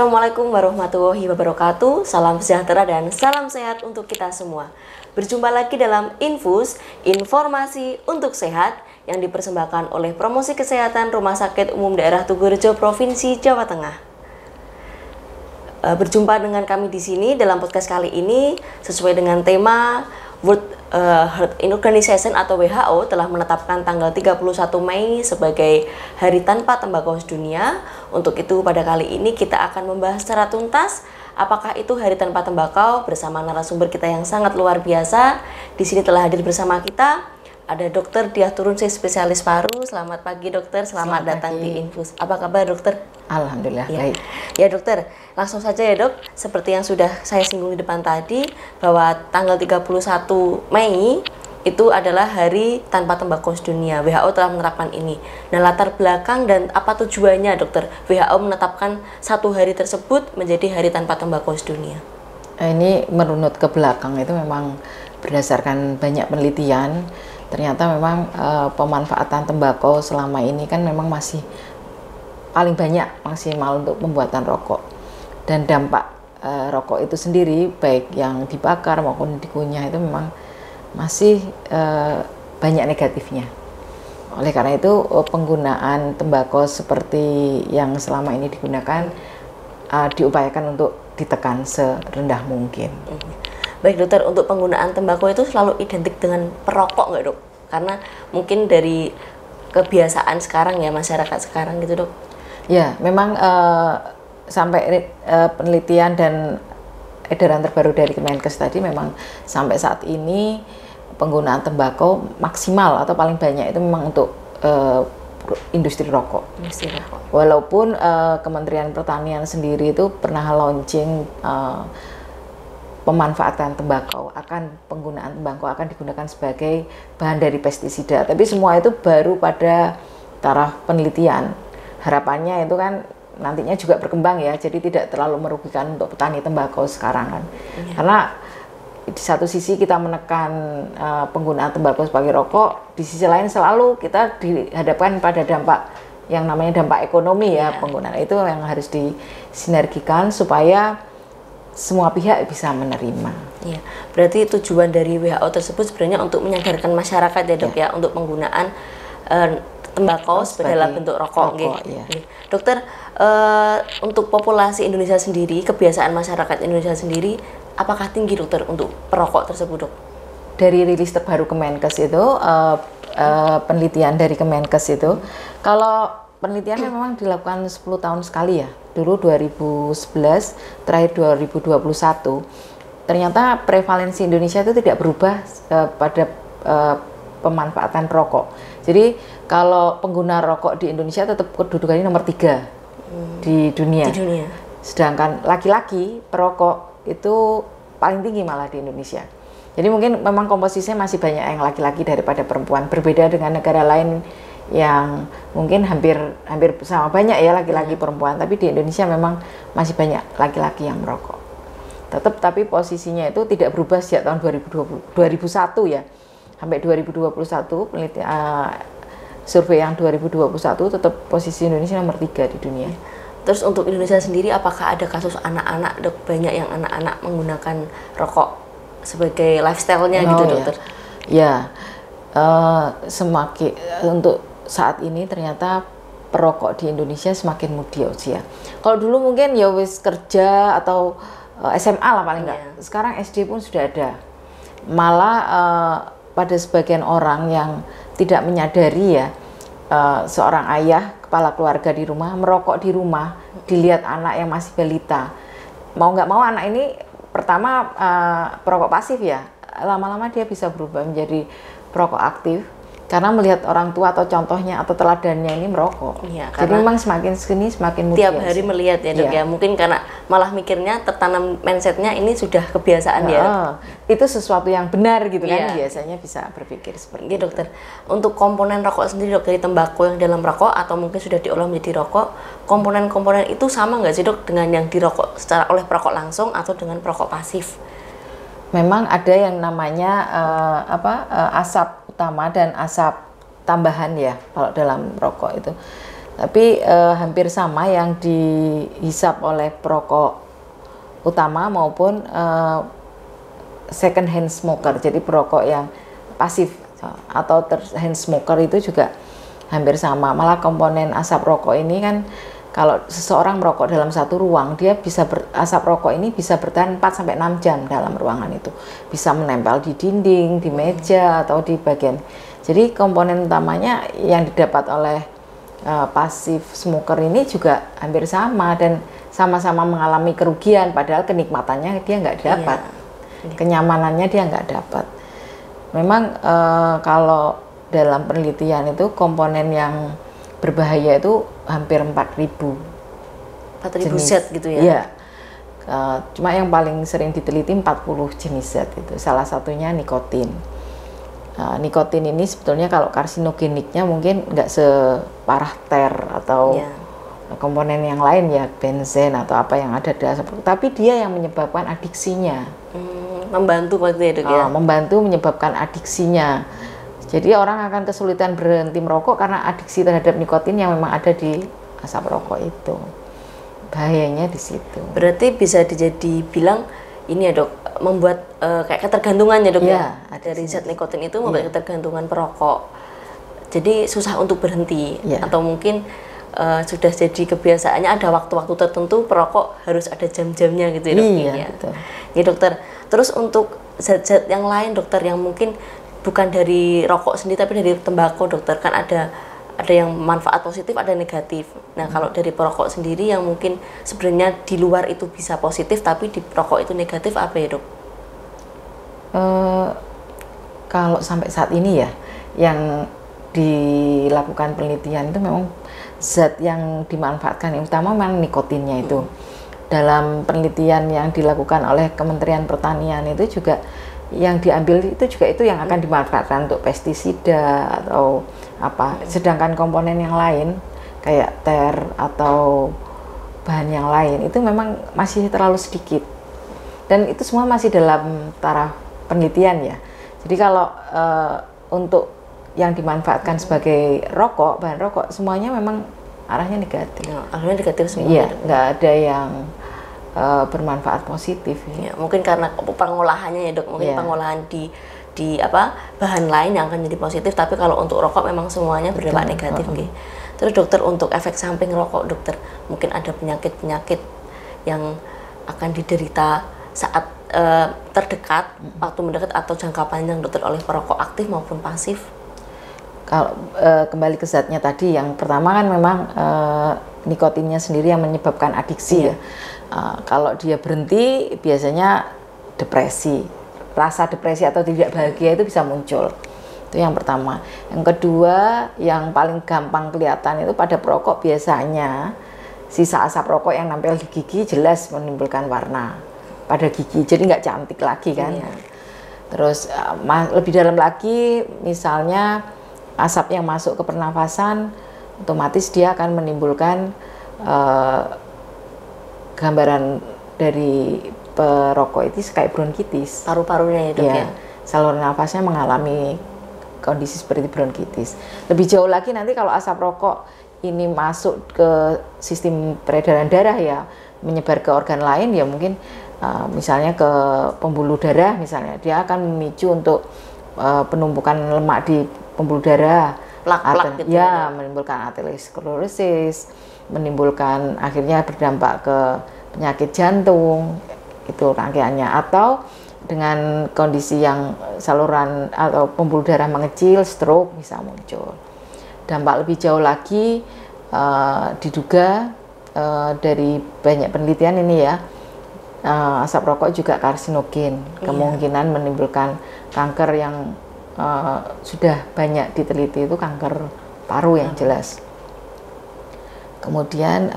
Assalamualaikum warahmatullahi wabarakatuh. Salam sejahtera dan salam sehat untuk kita semua. Berjumpa lagi dalam Infus, informasi untuk sehat yang dipersembahkan oleh Promosi Kesehatan Rumah Sakit Umum Daerah Tugurejo Provinsi Jawa Tengah. Berjumpa dengan kami di sini dalam podcast kali ini sesuai dengan tema World Health Organization atau WHO telah menetapkan tanggal 31 Mei sebagai Hari Tanpa Tembakau Sedunia. Untuk itu pada kali ini kita akan membahas secara tuntas apakah itu Hari Tanpa Tembakau bersama narasumber kita yang sangat luar biasa. Di sini telah hadir bersama kita ada Dr. Diah Turunsih, spesialis paru. Selamat pagi dokter, selamat datang di Infus. Apa kabar dokter? Alhamdulillah ya. Baik. Ya dokter, langsung saja ya dok. Seperti yang sudah saya singgung di depan tadi, bahwa tanggal 31 Mei itu adalah Hari Tanpa Tembakau Sedunia. WHO telah menerapkan ini. Nah, latar belakang dan apa tujuannya dokter WHO menetapkan satu hari tersebut menjadi Hari Tanpa Tembakau Sedunia? Ini merunut ke belakang itu memang berdasarkan banyak penelitian. Ternyata memang pemanfaatan tembakau selama ini kan memang masih paling banyak maksimal untuk pembuatan rokok. Dan dampak rokok itu sendiri baik yang dibakar maupun dikunyah itu memang masih banyak negatifnya. Oleh karena itu penggunaan tembakau seperti yang selama ini digunakan diupayakan untuk ditekan serendah mungkin. Baik dokter, untuk penggunaan tembakau itu selalu identik dengan perokok nggak dok? Karena mungkin dari kebiasaan sekarang ya, masyarakat sekarang gitu dok. Ya, memang sampai penelitian dan edaran terbaru dari Kemenkes tadi memang sampai saat ini penggunaan tembakau maksimal atau paling banyak itu memang untuk industri rokok. Walaupun Kementerian Pertanian sendiri itu pernah launching pemanfaatan penggunaan tembakau akan digunakan sebagai bahan dari pestisida, tapi semua itu baru pada taraf penelitian. Harapannya itu kan nantinya juga berkembang ya, jadi tidak terlalu merugikan untuk petani tembakau sekarang kan. Karena di satu sisi kita menekan penggunaan tembakau sebagai rokok, di sisi lain selalu kita dihadapkan pada dampak yang namanya dampak ekonomi ya. Penggunaan itu yang harus disinergikan supaya semua pihak bisa menerima. Iya, berarti tujuan dari WHO tersebut sebenarnya untuk menyadarkan masyarakat ya dok ya, untuk penggunaan tembakau dalam bentuk rokok. Ya. Dokter, untuk populasi Indonesia sendiri, kebiasaan masyarakat Indonesia sendiri, apakah tinggi dokter untuk perokok tersebut dok? Dari rilis terbaru Kemenkes itu, penelitian dari Kemenkes itu, kalau penelitiannya memang dilakukan 10 tahun sekali ya. Dulu 2011, terakhir 2021. Ternyata prevalensi Indonesia itu tidak berubah pada pemanfaatan rokok. Jadi kalau pengguna rokok di Indonesia tetap kedudukannya nomor 3 di dunia. Sedangkan laki-laki perokok itu paling tinggi malah di Indonesia. Jadi mungkin memang komposisinya masih banyak yang laki-laki daripada perempuan. Berbeda dengan negara lain yang mungkin hampir sama banyak ya laki-laki perempuan, tapi di Indonesia memang masih banyak laki-laki yang merokok. Tapi posisinya itu tidak berubah sejak tahun 2001 ya. Sampai 2021 survei yang 2021 tetap posisi Indonesia nomor 3 di dunia. Terus untuk Indonesia sendiri apakah ada kasus anak-anak dok, banyak yang anak-anak menggunakan rokok sebagai lifestyle-nya gitu dokter? Ya, semakin untuk saat ini ternyata perokok di Indonesia semakin muda usia. Kalau dulu mungkin ya wis kerja atau SMA lah paling enggak. Sekarang SD pun sudah ada. Malah pada sebagian orang yang tidak menyadari ya, seorang ayah kepala keluarga di rumah merokok di rumah, dilihat anak yang masih balita. Mau nggak mau anak ini pertama perokok pasif ya, lama-lama dia bisa berubah menjadi perokok aktif karena melihat orang tua atau contohnya atau teladannya ini merokok. Iya, jadi memang semakin sini semakin mudah. Tiap hari melihat ya dok ya, mungkin karena malah mikirnya tertanam mindsetnya ini sudah kebiasaan ya. Itu sesuatu yang benar gitu kan, biasanya bisa berpikir seperti itu. Dokter, untuk komponen rokok sendiri dok, dari tembakau yang dalam rokok atau mungkin sudah diolah menjadi rokok, komponen-komponen itu sama nggak sih dok dengan yang dirokok secara oleh perokok langsung atau dengan perokok pasif? Memang ada yang namanya asap utama dan asap tambahan ya kalau dalam rokok itu. Tapi hampir sama yang dihisap oleh perokok utama maupun second hand smoker. Jadi perokok yang pasif atau hand smoker itu juga hampir sama. Malah komponen asap rokok ini kan, kalau seseorang merokok dalam satu ruang, dia bisa asap rokok ini bisa bertahan 4 sampai 6 jam dalam ruangan itu. Bisa menempel di dinding, di meja atau di bagian. Jadi komponen utamanya yang didapat oleh pasif smoker ini juga hampir sama dan sama-sama mengalami kerugian, padahal kenikmatannya dia nggak dapat. Kenyamanannya dia nggak dapat. Memang kalau dalam penelitian itu komponen yang berbahaya itu hampir 4.000 zat gitu ya? Iya. Cuma yang paling sering diteliti 40 jenis zat itu. Salah satunya nikotin. Nikotin ini sebetulnya kalau karsinogeniknya mungkin nggak separah ter atau komponen yang lain ya, benzen atau apa yang ada di asap rokok. Tapi dia yang menyebabkan adiksinya. Membantu waktu itu ya? Membantu menyebabkan adiksinya. Jadi orang akan kesulitan berhenti merokok karena adiksi terhadap nikotin yang memang ada di asap rokok itu. Bahayanya di situ. Berarti bisa dibilang ini ya dok, membuat kayak ketergantungan ya dok ya? Dari zat nikotin itu membuat ketergantungan perokok. Jadi susah untuk berhenti. Atau mungkin sudah jadi kebiasaannya ada waktu-waktu tertentu perokok harus ada jam-jamnya gitu ya dok? Iya, betul. Ya dokter, terus untuk zat-zat yang lain dokter yang mungkin bukan dari rokok sendiri tapi dari tembakau dokter, kan ada yang manfaat positif, ada negatif. Nah kalau dari perokok sendiri yang mungkin sebenarnya di luar itu bisa positif tapi di perokok itu negatif, apa ya dok? Kalau sampai saat ini ya yang dilakukan penelitian itu memang zat yang dimanfaatkan yang utama memang nikotinnya itu. Dalam penelitian yang dilakukan oleh Kementerian Pertanian itu juga yang diambil itu juga itu yang akan dimanfaatkan untuk pestisida atau apa. Sedangkan komponen yang lain kayak ter atau bahan yang lain itu memang masih terlalu sedikit dan itu semua masih dalam taraf penelitian ya. Jadi kalau untuk yang dimanfaatkan sebagai rokok, bahan rokok semuanya memang arahnya negatif. Arahnya negatif semua. Iya, nggak ada yang bermanfaat positif ya. Mungkin karena pengolahannya ya dok, mungkin pengolahan di apa bahan lain yang akan jadi positif, tapi kalau untuk rokok memang semuanya berdampak negatif. Terus dokter, untuk efek samping rokok dokter, mungkin ada penyakit-penyakit yang akan diderita saat terdekat, waktu mendekat atau jangka panjang dokter oleh perokok aktif maupun pasif? Kalau kembali ke zatnya tadi, yang pertama kan memang nikotinnya sendiri yang menyebabkan adiksi ya. Kalau dia berhenti biasanya depresi, rasa depresi atau tidak bahagia itu bisa muncul. Itu yang pertama. Yang kedua, yang paling gampang kelihatan itu pada perokok biasanya sisa asap rokok yang nempel di gigi jelas menimbulkan warna pada gigi, jadi nggak cantik lagi kan. Terus lebih dalam lagi, misalnya asap yang masuk ke pernafasan, otomatis dia akan menimbulkan gambaran dari perokok itu kayak bronkitis. Paru-parunya ya dok ya? Saluran nafasnya mengalami kondisi seperti bronkitis. Lebih jauh lagi nanti kalau asap rokok ini masuk ke sistem peredaran darah ya, menyebar ke organ lain ya, mungkin misalnya ke pembuluh darah misalnya, dia akan memicu untuk penumpukan lemak di pembuluh darah, plak-plak gitu ya, menimbulkan aterosklerosis, menimbulkan akhirnya berdampak ke penyakit jantung itu rangkaiannya, atau dengan kondisi yang saluran atau pembuluh darah mengecil, stroke bisa muncul. Dampak lebih jauh lagi diduga dari banyak penelitian ini ya, asap rokok juga karsinogen, kemungkinan menimbulkan kanker yang sudah banyak diteliti, itu kanker paru yang jelas. Kemudian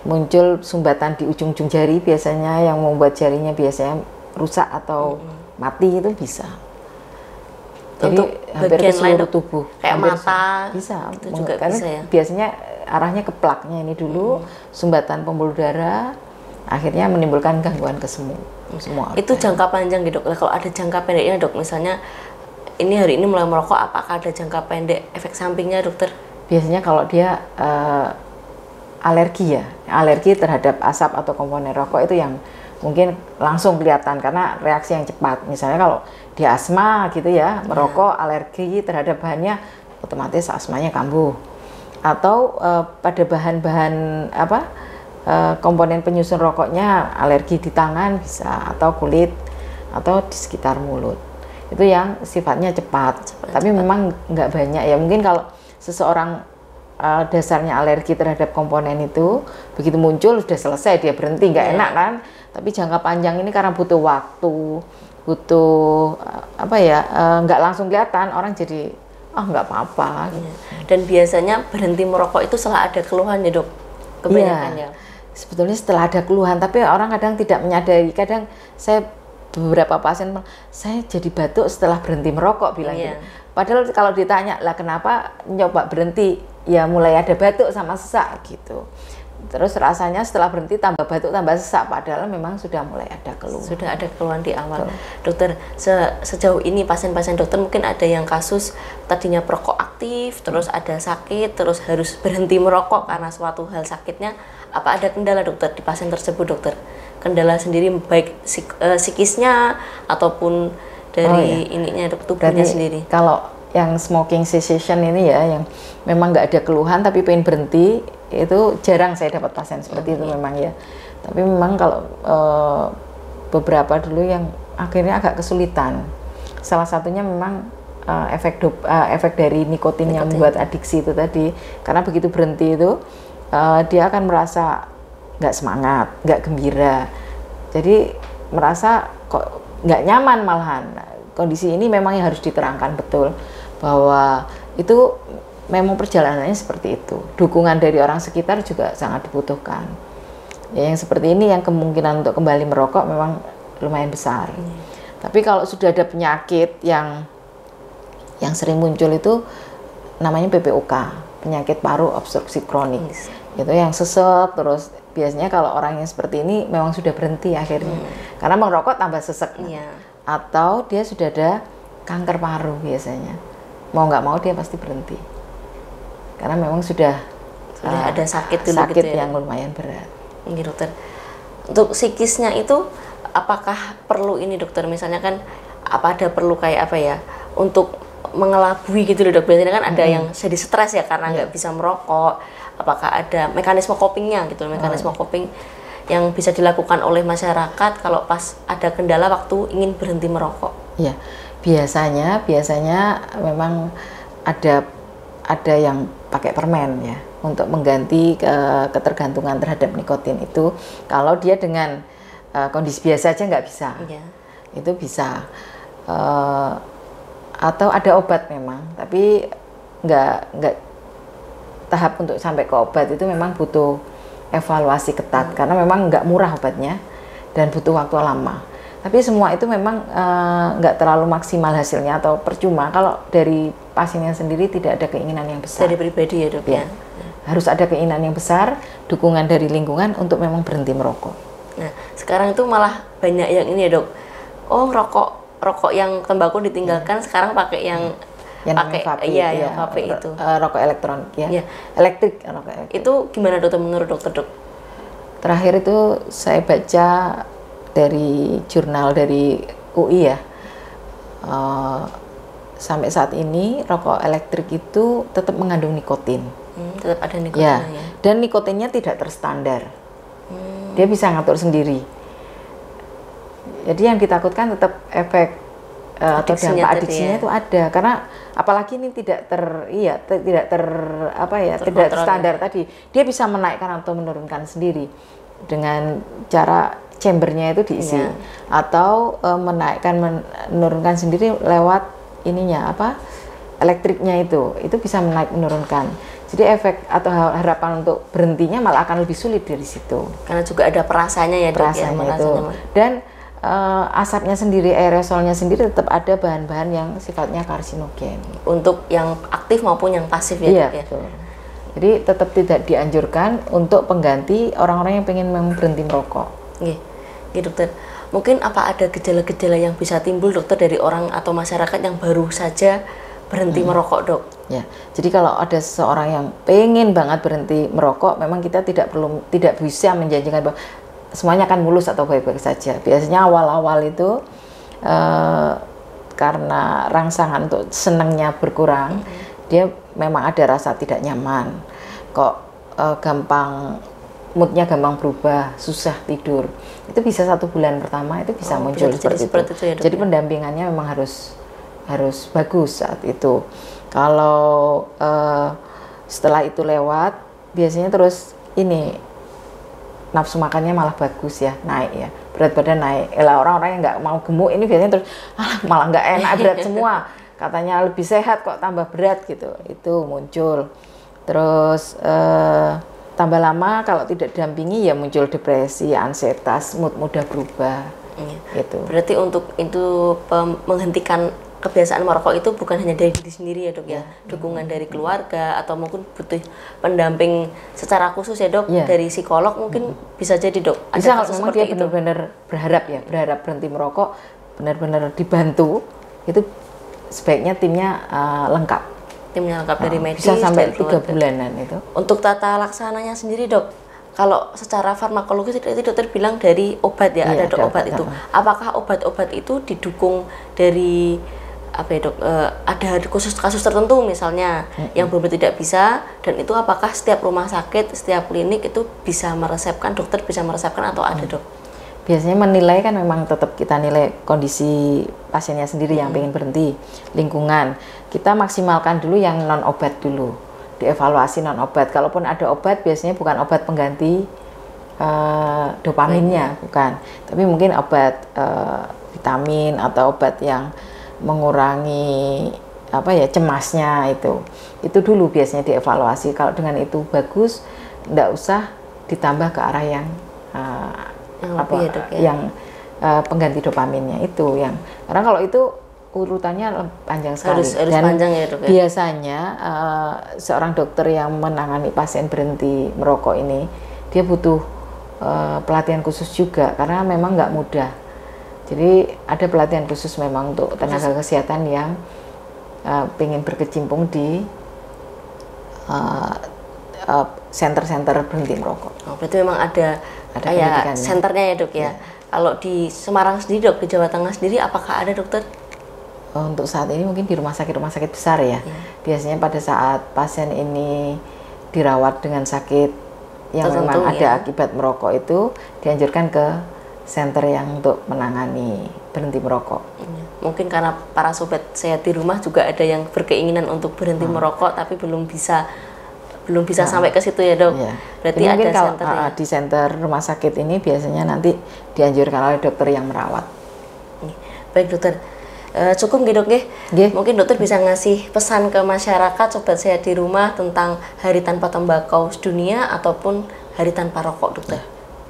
muncul sumbatan di ujung-ujung jari biasanya yang membuat jarinya biasanya rusak atau mati, itu bisa. Jadi untuk hampir ke seluruh lain, tubuh, kayak mata bisa, itu juga karena bisa ya? Biasanya arahnya ke plaknya ini dulu, sumbatan pembuluh darah, akhirnya menimbulkan gangguan ke semua itu jangka panjang gitu dok. Kalau ada jangka pendeknya dok, misalnya ini hari ini mulai merokok, apakah ada jangka pendek efek sampingnya dokter? biasanya kalau dia alergi terhadap asap atau komponen rokok itu yang mungkin langsung kelihatan karena reaksi yang cepat. Misalnya kalau dia asma gitu ya, merokok alergi terhadap bahannya, otomatis asmanya kambuh. Atau pada bahan-bahan komponen penyusun rokoknya alergi di tangan bisa, atau kulit, atau di sekitar mulut. Itu yang sifatnya cepat. Tapi memang nggak banyak ya. Mungkin kalau seseorang dasarnya alergi terhadap komponen itu, begitu muncul sudah selesai, dia berhenti, nggak enak kan. Tapi jangka panjang ini karena butuh waktu, butuh nggak langsung kelihatan, orang jadi nggak apa-apa. Dan biasanya berhenti merokok itu setelah ada keluhan ya dok, kebanyakan ya. Sebetulnya setelah ada keluhan, tapi orang kadang tidak menyadari. Kadang saya beberapa pasien, saya jadi batuk setelah berhenti merokok bilang gitu. Padahal kalau ditanya lah kenapa nyoba berhenti, ya mulai ada batuk sama sesak gitu. Terus rasanya setelah berhenti tambah batuk tambah sesak, padahal memang sudah mulai ada keluhan. Sudah ada keluhan di awal. Dokter, sejauh ini pasien-pasien dokter mungkin ada yang kasus tadinya perokok aktif, terus ada sakit, terus harus berhenti merokok karena suatu hal sakitnya. Apa ada kendala dokter di pasien tersebut dokter? Kendala sendiri baik psikisnya ataupun dari ininya tubuhnya sendiri. Kalau yang smoking cessation ini ya, yang memang nggak ada keluhan tapi pengen berhenti, itu jarang saya dapat pasien seperti itu memang ya. Tapi memang kalau beberapa dulu yang akhirnya agak kesulitan. Salah satunya memang efek dari nikotin yang membuat adiksi itu tadi. Karena begitu berhenti itu dia akan merasa nggak semangat, nggak gembira. Jadi merasa kok nggak nyaman malahan. Kondisi ini memang yang harus diterangkan betul bahwa itu memang perjalanannya seperti itu. Dukungan dari orang sekitar juga sangat dibutuhkan. Ya, yang seperti ini yang kemungkinan untuk kembali merokok memang lumayan besar. Tapi kalau sudah ada penyakit yang sering muncul itu namanya PPOK, penyakit paru obstruksi kronik. Itu yang sesek terus. Biasanya kalau orang yang seperti ini memang sudah berhenti akhirnya. Karena merokok tambah sesek. Atau dia sudah ada kanker paru biasanya. Mau nggak mau dia pasti berhenti. Karena memang sudah ada sakit dulu sakit gitu ya, yang lumayan berat. Ini dokter. Untuk psikisnya itu apakah perlu ini dokter? Misalnya kan ada perlu kayak apa ya untuk mengelabui gitu loh dok. Biasanya kan ada yang jadi stres ya karena nggak bisa merokok. Apakah ada mekanisme copingnya gitu, mekanisme coping yang bisa dilakukan oleh masyarakat kalau pas ada kendala waktu ingin berhenti merokok? Ya, biasanya memang ada yang pakai permen ya untuk mengganti ketergantungan terhadap nikotin itu. Kalau dia dengan kondisi biasa aja nggak bisa, itu bisa. Atau ada obat memang, tapi nggak tahap untuk sampai ke obat itu memang butuh evaluasi ketat karena memang nggak murah obatnya dan butuh waktu lama. Tapi semua itu memang nggak terlalu maksimal hasilnya atau percuma kalau dari pasiennya sendiri tidak ada keinginan yang besar. Dari pribadi ya dok ya. Harus ada keinginan yang besar, dukungan dari lingkungan untuk memang berhenti merokok. Nah sekarang itu malah banyak yang ini ya dok. Oh rokok yang tembakau ditinggalkan sekarang pakai yang pakai vape, yang vape itu. Rokok elektronik ya. Elektrik rokok elektrik. Itu gimana dokter menurut dokter dok? Terakhir itu saya baca dari jurnal dari UI ya. Sampai saat ini rokok elektrik itu tetap mengandung nikotin. Tetap ada nikotinnya ya. Dan nikotinnya tidak terstandar. Dia bisa ngatur sendiri. Jadi yang ditakutkan tetap efek atau dampak adiksinya itu ada, karena apalagi ini tidak standar tadi, dia bisa menaikkan atau menurunkan sendiri dengan cara chambernya itu diisi atau menaikkan menurunkan sendiri lewat ininya elektriknya itu bisa menaik menurunkan. Jadi efek atau harapan untuk berhentinya malah akan lebih sulit dari situ. Karena juga ada perasanya ya dok ya, itu. Dan asapnya sendiri, aerosolnya sendiri tetap ada bahan-bahan yang sifatnya karsinogen. Untuk yang aktif maupun yang pasif ya dok ya. Betul. Jadi tetap tidak dianjurkan untuk pengganti orang-orang yang pengen berhenti merokok. Iya dokter. Mungkin apa ada gejala-gejala yang bisa timbul dokter dari orang atau masyarakat yang baru saja berhenti merokok dok? Ya, jadi kalau ada seseorang yang pengen banget berhenti merokok, memang kita tidak bisa menjanjikan bahwa semuanya akan mulus atau baik-baik saja. Biasanya awal-awal itu karena rangsangan untuk senangnya berkurang, dia memang ada rasa tidak nyaman, kok moodnya gampang berubah, susah tidur. Itu bisa 1 bulan pertama itu bisa muncul seperti itu. Ya, jadi pendampingannya memang harus bagus saat itu. Kalau setelah itu lewat, biasanya terus ini nafsu makannya malah bagus ya, naik ya, berat badan naik. Orang-orang yang nggak mau gemuk ini biasanya terus malah nggak enak, berat semua. Katanya lebih sehat kok tambah berat gitu, itu muncul. Terus tambah lama kalau tidak didampingi ya muncul depresi, ansietas, mood mudah berubah. Gitu. Berarti untuk itu menghentikan kebiasaan merokok itu bukan hanya dari diri sendiri ya dok ya, dukungan dari keluarga atau mungkin butuh pendamping secara khusus ya dok, dari psikolog mungkin bisa jadi dok. Bisa kalau memang dia benar-benar berharap berhenti merokok, benar-benar dibantu, itu sebaiknya timnya lengkap. Timnya lengkap dari medis bisa sampai 3 bulanan itu. Untuk tata laksananya sendiri dok, kalau secara farmakologis itu dokter bilang dari obat ya, ada dok obat itu. Apakah obat-obat itu didukung dari apa ya dok, ada kasus tertentu misalnya yang benar-benar tidak bisa, dan itu apakah setiap rumah sakit, setiap klinik itu bisa meresepkan, dokter bisa meresepkan atau ada dok? Biasanya menilai kan memang tetap kita nilai kondisi pasiennya sendiri yang pengen berhenti, lingkungan. Kita maksimalkan dulu yang non obat dulu, dievaluasi non obat. Kalaupun ada obat, biasanya bukan obat pengganti dopaminnya, bukan, tapi mungkin obat vitamin atau obat yang mengurangi cemasnya itu dulu biasanya dievaluasi. Kalau dengan itu bagus, tidak usah ditambah ke arah yang pengganti dopaminnya itu yang, karena kalau itu urutannya panjang sekali. Harus dan panjang ya dok ya? Biasanya seorang dokter yang menangani pasien berhenti merokok ini dia butuh pelatihan khusus juga, karena memang nggak mudah. Jadi ada pelatihan khusus memang untuk tenaga kesehatan yang pengen berkecimpung di center-center berhenti merokok. Oh, berarti memang ada kayak senternya ya dok ya? Kalau di Semarang sendiri dok, di Jawa Tengah sendiri apakah ada dokter? Untuk saat ini mungkin di rumah sakit besar ya. Biasanya pada saat pasien ini dirawat dengan sakit yang tertentu, memang ada akibat merokok, itu dianjurkan ke center yang untuk menangani berhenti merokok. Mungkin karena para sobat sehat di rumah juga ada yang berkeinginan untuk berhenti merokok tapi belum bisa sampai ke situ ya dok. Berarti jadi ada kalau senternya. Di center rumah sakit ini biasanya nanti dianjurkan oleh dokter yang merawat. Baik dokter, cukup nggih dok nggih? Mungkin dokter bisa ngasih pesan ke masyarakat sobat sehat di rumah tentang Hari Tanpa Tembakau Sedunia ataupun Hari Tanpa Rokok dokter.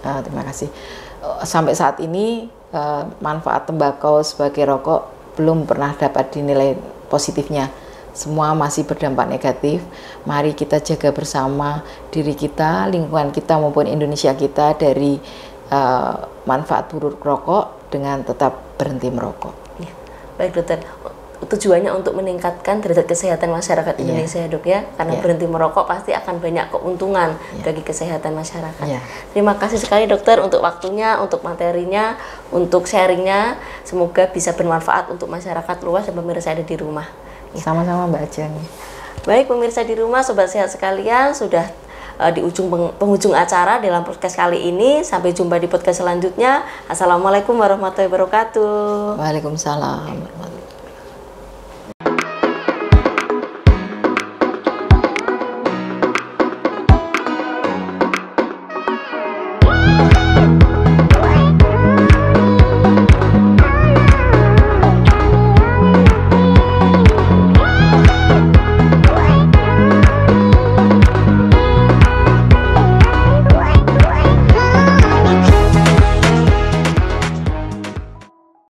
Terima kasih. Sampai saat ini manfaat tembakau sebagai rokok belum pernah dapat dinilai positifnya. Semua masih berdampak negatif. Mari kita jaga bersama diri kita, lingkungan kita maupun Indonesia kita dari manfaat buruk rokok dengan tetap berhenti merokok. Baik dokter, tujuannya untuk meningkatkan derajat kesehatan masyarakat Indonesia dok ya, karena berhenti merokok pasti akan banyak keuntungan bagi kesehatan masyarakat. Terima kasih sekali dokter untuk waktunya, untuk materinya, untuk sharingnya. Semoga bisa bermanfaat untuk masyarakat luas dan pemirsa ada di rumah. Sama-sama Mbak Ajeng. Baik pemirsa di rumah, sobat sehat sekalian, sudah di penghujung acara dalam podcast kali ini. Sampai jumpa di podcast selanjutnya. Assalamualaikum warahmatullahi wabarakatuh. Waalaikumsalam.